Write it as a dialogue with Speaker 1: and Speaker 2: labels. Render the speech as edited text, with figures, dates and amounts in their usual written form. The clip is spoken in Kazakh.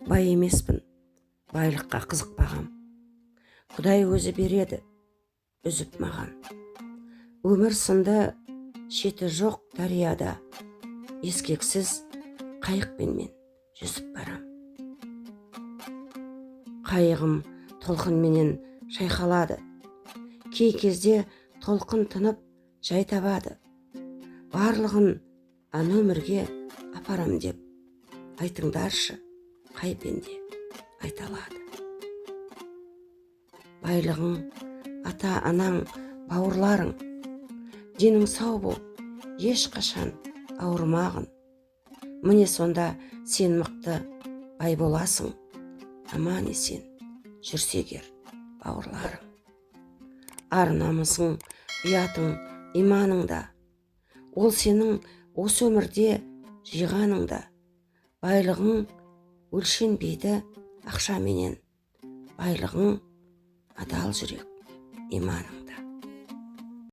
Speaker 1: Бай емеспін, байлыққа қызықпағам. Құдай өзі береді, үзіп маған. Өмір сынды шеті жоқ дарияда, ескексіз қайықпен мен жүзіп барам. Қайығым толқынменен шайқалады, кей кезде толқын тынып жай табады. Барлығын өмірге апарам деп, айтыңдаршы, қай пенде айта алады. Байлығың, ата-анаң, бауырларың, денің сау бол, ешқашан ауырмағын. Міне сонда сен мықты бай боласың, аман есен жүрсе егер бауырларың. Ар намысың, ұятың, иманыңда, ол сенің осы өмірде жиғаныңда. Байлығың өлшенбейді ақшаменен, байлығың адал жүрек иманың.